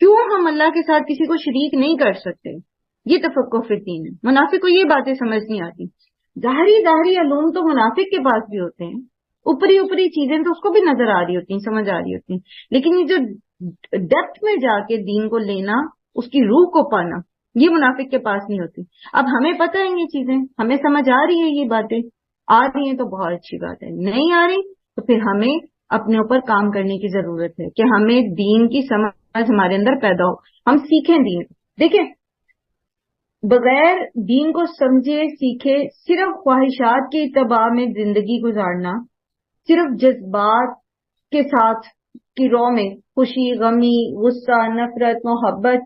کیوں ہم اللہ کے ساتھ کسی کو شریک نہیں کر سکتے؟ یہ تفقہ فی الدین ہے. منافق کو یہ باتیں سمجھ نہیں آتی. ظاہری علوم تو منافق کے پاس بھی ہوتے ہیں، اوپری چیزیں تو اس کو بھی نظر آ رہی ہوتی ہیں، سمجھ آ رہی ہوتی ہیں، لیکن یہ جو ڈیپتھ میں جا کے دین کو لینا، اس کی روح کو پانا، یہ منافق کے پاس نہیں ہوتی. اب ہمیں پتہ ہے یہ چیزیں، ہمیں سمجھ آ رہی ہے، یہ باتیں آ رہی ہیں تو بہت اچھی بات ہے، نہیں آ رہی تو پھر ہمیں اپنے اوپر کام کرنے کی ضرورت ہے کہ ہمیں دین کی سمجھ ہمارے اندر پیدا ہو، ہم سیکھیں دین. دیکھیں، بغیر دین کو سمجھے سیکھے صرف خواہشات کی اتباع میں زندگی گزارنا، صرف جذبات کے ساتھ کی رو میں خوشی، غمی، غصہ، نفرت، محبت،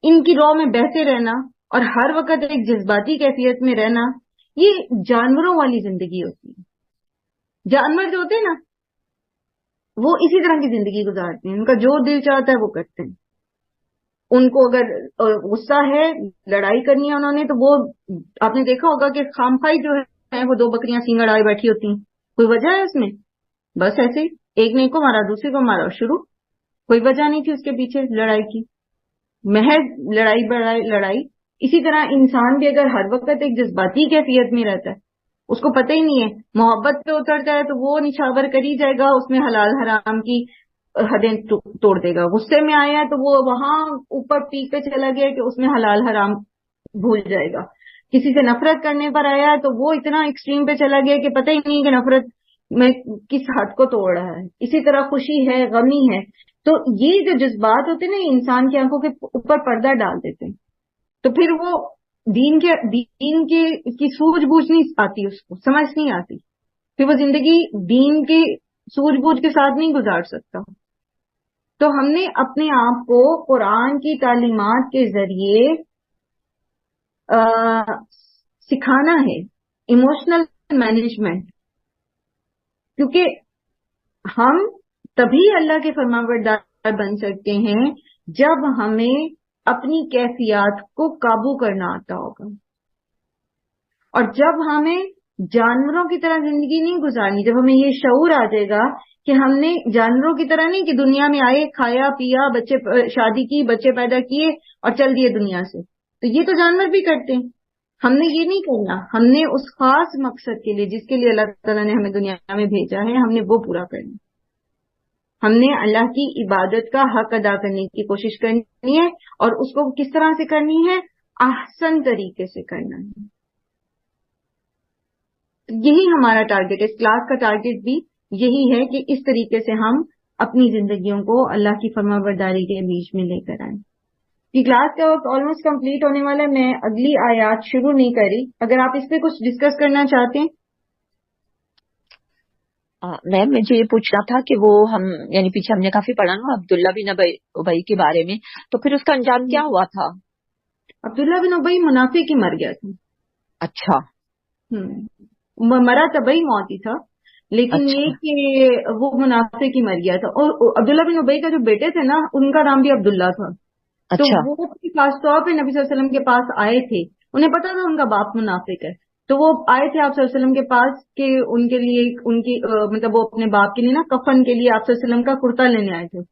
ان کی رو میں بہتے رہنا اور ہر وقت ایک جذباتی کیفیت میں رہنا، یہ جانوروں والی زندگی ہوتی ہے. جانور جو ہوتے ہیں نا، وہ اسی طرح کی زندگی گزارتے ہیں، ان کا جو دل چاہتا ہے وہ کرتے ہیں. ان کو اگر غصہ ہے، لڑائی کرنی ہے انہوں نے، تو وہ آپ نے دیکھا ہوگا کہ خامخوائی جو ہے وہ 2 بکریاں سینگ اڑائے بیٹھی ہوتی ہیں. کوئی وجہ ہے اس میں؟ بس ایسے ہی ایک نے کو مارا، دوسرے کو مارا، شروع. کوئی وجہ نہیں تھی اس کے پیچھے لڑائی کی، محض لڑائی. اسی طرح انسان بھی اگر ہر وقت ایک جذباتی کیفیت میں رہتا ہے، اس کو پتہ ہی نہیں ہے، محبت پہ اترتا ہے تو وہ نچھاور کر ہی جائے گا، اس میں حلال حرام کی حدیں توڑ دے گا. غصے میں آیا تو وہ وہاں اوپر پیک پہ چلا گیا کہ اس میں حلال حرام بھول جائے گا. کسی سے نفرت کرنے پر آیا تو وہ اتنا ایکسٹریم پہ چلا گیا کہ پتہ ہی نہیں کہ نفرت میں کس حد کو توڑ رہا ہے. اسی طرح خوشی ہے، غمی ہے. تو یہ جو جذبات ہوتے ہیں نا، انسان کی آنکھوں کے اوپر پردہ ڈال دیتے ہیں. تو پھر وہ دین کی سوجھ بوجھ نہیں آتی، اس کو سمجھ نہیں آتی، پھر وہ زندگی دین کی سوجھ بوجھ کے ساتھ نہیں گزار سکتا. تو ہم نے اپنے آپ کو قرآن کی تعلیمات کے ذریعے سکھانا ہے ایموشنل مینجمنٹ، کیونکہ ہم تبھی اللہ کے فرمانبردار بن سکتے ہیں جب ہمیں اپنی کیفیات کو قابو کرنا آتا ہوگا، اور جب ہمیں جانوروں کی طرح زندگی نہیں گزارنی، جب ہمیں یہ شعور آ جائے گا کہ ہم نے جانوروں کی طرح نہیں کہ دنیا میں آئے، کھایا پیا، شادی کی، بچے پیدا کیے اور چل دیے دنیا سے. تو یہ تو جانور بھی کرتے ہیں. ہم نے یہ نہیں کرنا، ہم نے اس خاص مقصد کے لیے جس کے لیے اللہ تعالیٰ نے ہمیں دنیا میں بھیجا ہے، ہم نے وہ پورا کرنا. ہم نے اللہ کی عبادت کا حق ادا کرنے کی کوشش کرنی ہے، اور اس کو کس طرح سے کرنی ہے؟ احسن طریقے سے کرنا ہے. یہی ہمارا ٹارگٹ ہے، اس کلاس کا ٹارگٹ بھی یہی ہے کہ اس طریقے سے ہم اپنی زندگیوں کو اللہ کی فرما برداری کے بیچ میں لے کر آئیں. یہ کلاس کا وقت آلموسٹ کمپلیٹ ہونے والا ہے. میں اگلی آیات شروع نہیں کری، اگر آپ اس پہ کچھ ڈسکس کرنا چاہتے ہیں. میم مجھے یہ پوچھنا تھا کہ وہ ہم یعنی پیچھے ہم نے کافی پڑھا نا عبداللہ بن ابی کے بارے میں، تو پھر اس کا انجام کیا ہوا تھا؟ عبداللہ بن ابی منافق ہی مر گیا تھا. اچھا. مرا طبعی موت ہی تھا، لیکن یہ کہ وہ منافق ہی مر گیا تھا. اور عبداللہ بن ابی کا جو بیٹے تھے نا، ان کا نام بھی عبداللہ تھا. تو وہ خاص طور پہ نبی صلی اللہ علیہ وسلم کے پاس آئے تھے، انہیں پتا تھا ان کا باپ منافق ہے، تو وہ آئے تھے آپ صلی اللہ علیہ وسلم کے پاس کہ ان کے لیے ان کی مطلب وہ اپنے باپ کے لیے نا کفن کے لیے آپ صلی اللہ علیہ وسلم کا کرتا لینے آئے تھے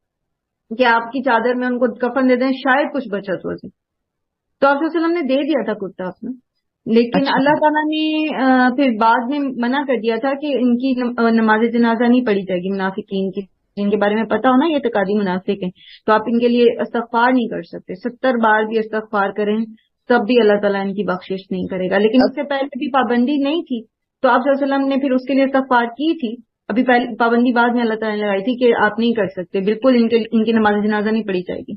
کہ آپ کی چادر میں ان کو کفن دے دیں، شاید کچھ بچت ہو جائے. تو آپ صلی اللہ علیہ وسلم نے دے دیا تھا کرتا اپنا، لیکن اللہ تعالیٰ نے پھر بعد میں منع کر دیا تھا کہ ان کی نماز جنازہ نہیں پڑھی جائے گی. منافقین کی جن کے بارے میں پتا ہو نا یہ اعتقادی منافق ہیں، تو آپ ان کے لیے استغفار نہیں کر سکتے. 70 بار بھی استغفار کریں تب بھی اللہ تعالیٰ ان کی بخشش نہیں کرے گا. لیکن اس سے پہلے بھی پابندی نہیں تھی، تو آپ صلی اللہ علیہ وسلم نے پھر اس کے لیے استغفار کی تھی. ابھی پابندی بعد میں اللہ تعالیٰ نے لگائی تھی کہ آپ نہیں کر سکتے، بالکل ان کی نماز جنازہ نہیں پڑھی جائے گی.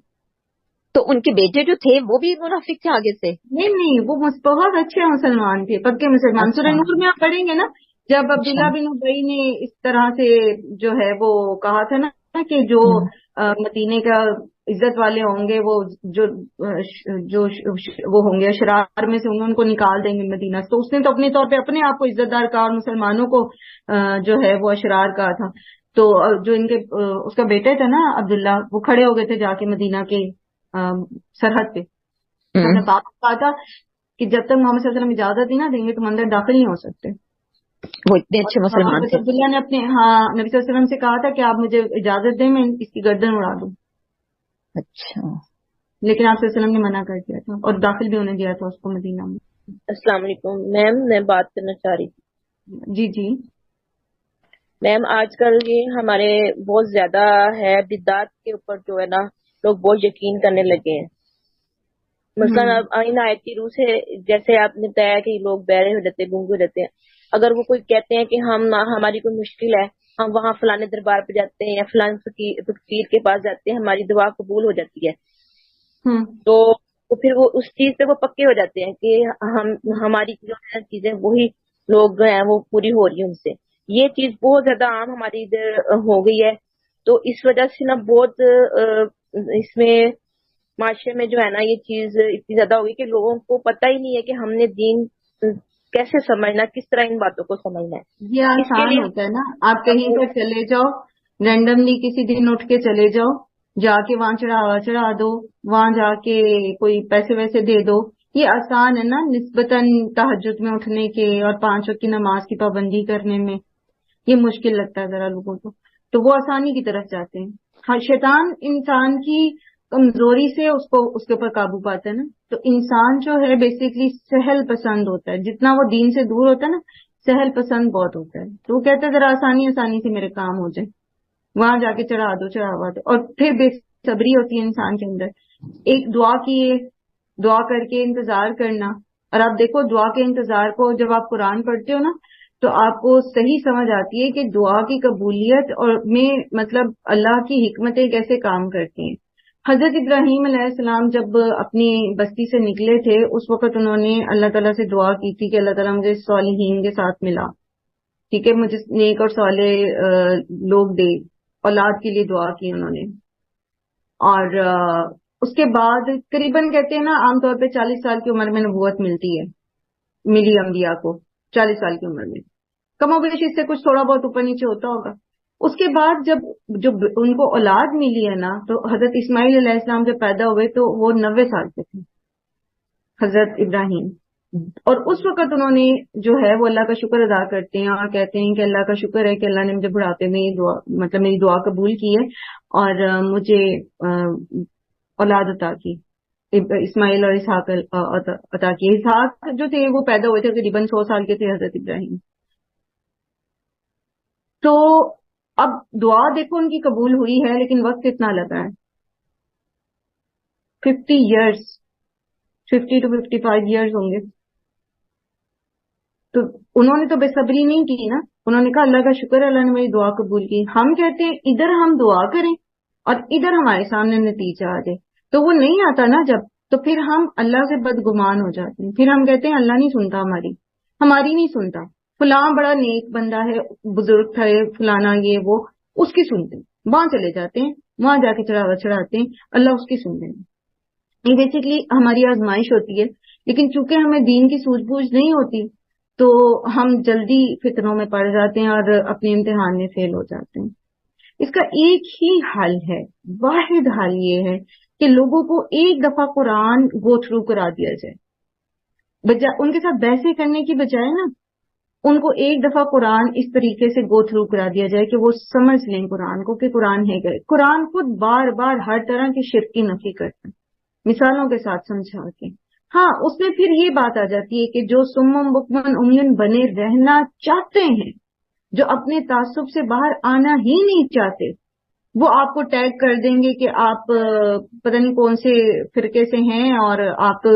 تو ان کے بیٹے جو تھے وہ بھی منافق تھے آگے سے؟ نہیں، وہ بہت اچھے مسلمان تھے، پکے مسلمان. سورہ نور میں آپ پڑھیں گے نا، جب عبداللہ بن ابی نے اس طرح سے جو ہے وہ کہا تھا نا کہ جو مدینے کا عزت والے ہوں گے وہ جو وہ ہوں گے اشرار میں سے ان کو نکال دیں گے مدینہ سے، تو اس نے تو اپنے طور پہ اپنے آپ کو عزت دار کہا اور مسلمانوں کو جو ہے وہ اشرار کہا تھا. تو جو ان کے اس کا بیٹا تھا نا عبداللہ، وہ کھڑے ہو گئے تھے جا کے مدینہ کے سرحد پہ. ہم نے باپ کہا تھا کہ جب تک محمد صلی اللہ علیہ وسلم اجازت ہی نہ دیں گے تم اندر داخل نہیں ہو سکتے. وہ اتنے اچھے مسلمان تھے. عبداللہ نے اپنے نبی صلی اللہ علیہ وسلم سے کہا تھا کہ آپ مجھے اجازت دیں، میں اس کی گردن اڑا دوں. اچھا. لیکن آپ صلی اللہ علیہ وسلم نے منع کر دیا تھا اور داخل بھی ہونے دیا تھا اس کو مدینہ میں. السلام علیکم میم، میں بات کرنا چاہ رہی تھی. جی جی میم آج کل یہ ہمارے بہت زیادہ ہے بدعات کے اوپر جو ہے نا لوگ بہت یقین کرنے لگے ہیں. مثلاً اب ان آیت کی روح سے جیسے آپ نے بتایا کہ لوگ بہرے ہو جاتے ہیں، گونگے ہو جاتے ہیں. اگر وہ کوئی کہتے ہیں کہ ہماری کوئی مشکل ہے، ہم وہاں فلانے دربار پہ جاتے ہیں یا فلاں فقیر کے پاس جاتے ہیں، ہماری دعا قبول ہو جاتی ہے. تو پھر وہ اس چیز پہ وہ پکے ہو جاتے ہیں کہ ہماری جو ہے چیزیں وہی لوگ جو ہیں وہ پوری ہو رہی ہیں ان سے. یہ چیز بہت زیادہ عام ہماری ادھر ہو گئی ہے. تو اس وجہ سے نا بہت اس میں معاشرے میں جو ہے نا یہ چیز اتنی زیادہ ہوگی کہ لوگوں کو پتہ ہی نہیں ہے کہ ہم نے دین کیسے سمجھنا، کس طرح ان باتوں کو سمجھنا ہے. یہ آسان ہوتا ہے نا، آپ کہیں پر چلے جاؤ، رینڈملی کسی دن اٹھ کے چلے جاؤ، جا کے وہاں چڑھا دو، وہاں جا کے کوئی پیسے ویسے دے دو. یہ آسان ہے نا نسبتاً تہجد میں اٹھنے کے اور 5 وقت کی نماز کی پابندی کرنے میں. یہ مشکل لگتا ہے ذرا لوگوں کو، تو وہ آسانی کی طرف جاتے ہیں. ہر شیطان انسان کی کمزوری سے اس کے اوپر قابو پاتا ہے نا. تو انسان جو ہے بیسیکلی سہل پسند ہوتا ہے، جتنا وہ دین سے دور ہوتا ہے نا سہل پسند بہت ہوتا ہے. تو وہ کہتا ہے ذرا آسانی سے میرے کام ہو جائے، وہاں جا کے چڑھا دو. اور پھر بے صبری ہوتی ہے انسان کے اندر. ایک دعا کر کے انتظار کرنا. اور آپ دیکھو دعا کے انتظار کو جب آپ قرآن پڑھتے ہو نا تو آپ کو صحیح سمجھ آتی ہے کہ دعا کی قبولیت اور میں مطلب اللہ کی حکمتیں کیسے کام کرتی ہیں. حضرت ابراہیم علیہ السلام جب اپنی بستی سے نکلے تھے اس وقت انہوں نے اللہ تعالیٰ سے دعا کی تھی کہ اللہ تعالیٰ مجھے صالحین کے ساتھ ملا، ٹھیک ہے، مجھے نیک اور صالح لوگ دے. اولاد کے لیے دعا کی انہوں نے. اور اس کے بعد قریباً کہتے ہیں نا عام طور پہ 40 سال کی عمر میں نبوت ملی انبیاء کو. 40 سال کی عمر میں کم و بیش اس سے کچھ تھوڑا بہت اوپر نیچے ہوتا ہوگا. اس کے بعد جب ان کو اولاد ملی ہے نا تو حضرت اسماعیل علیہ السلام جب پیدا ہوئے تو وہ 90 سال کے تھے حضرت ابراہیم. اور اس وقت انہوں نے جو ہے وہ اللہ کا شکر ادا کرتے ہیں اور کہتے ہیں کہ اللہ کا شکر ہے کہ اللہ نے مجھے بڑھاپے میں میری دعا قبول کی ہے اور مجھے اولاد عطا کی، اسماعیل اور اسحاق عطا کی. اسحاق جو تھے وہ پیدا ہوئے تھے تقریباً 100 سال کے تھے حضرت ابراہیم. تو اب دعا دیکھو ان کی قبول ہوئی ہے لیکن وقت اتنا لگا ہے 50 ایئرس، 50 to 55 ایئرس ہوں گے. تو انہوں نے تو بے صبری نہیں کی نا، انہوں نے کہا اللہ کا شکر ہے اللہ نے میری دعا قبول کی. ہم کہتے ہیں ادھر ہم دعا کریں اور ادھر ہمارے سامنے نتیجہ آ جائے، تو وہ نہیں آتا نا جب، تو پھر ہم اللہ سے بدگمان ہو جاتے ہیں. پھر ہم کہتے ہیں اللہ نہیں سنتا ہماری نہیں سنتا. فلاں بڑا نیک بندہ ہے، بزرگ تھا فلانا یہ وہ، اس کی سنتے ہیں، وہاں چلے جاتے ہیں، وہاں جا کے چڑھاتے ہیں، اللہ اس کی سنتے ہیں. یہ بیسکلی ہماری آزمائش ہوتی ہے. لیکن چونکہ ہمیں دین کی سوجھ بوجھ نہیں ہوتی تو ہم جلدی فتنوں میں پڑ جاتے ہیں اور اپنے امتحان میں فیل ہو جاتے ہیں. اس کا ایک ہی حل ہے، واحد حل یہ ہے کہ لوگوں کو ایک دفعہ قرآن گو تھرو کرا دیا جائے. ان کے ساتھ بحثیں کرنے کی بجائے نا ان کو ایک دفعہ قرآن اس طریقے سے گو تھرو کرا دیا جائے کہ وہ سمجھ لیں قرآن کو کہ قرآن ہے گئے. قرآن خود بار بار ہر طرح کی شرک کی نفی کرتا ہے مثالوں کے ساتھ سمجھا کے. ہاں اس میں پھر یہ بات آ جاتی ہے کہ جو سمم بکمن امیون بنے رہنا چاہتے ہیں، جو اپنے تعصب سے باہر آنا ہی نہیں چاہتے، وہ آپ کو ٹیگ کر دیں گے کہ آپ پتہ نہیں کون سے فرقے سے ہیں اور آپ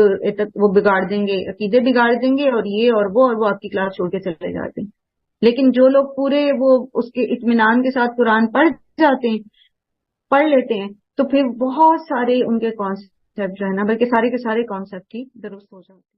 وہ بگاڑ دیں گے، عقیدے بگاڑ دیں گے اور یہ اور وہ آپ کی کلاس چھوڑ کے چلے جاتے ہیں. لیکن جو لوگ پورے وہ اس کے اطمینان کے ساتھ قرآن پڑھ لیتے ہیں تو پھر بہت سارے ان کے کانسیپٹ جو ہے نا، بلکہ سارے کے سارے کانسیپٹ ہی درست ہو جاتے ہیں.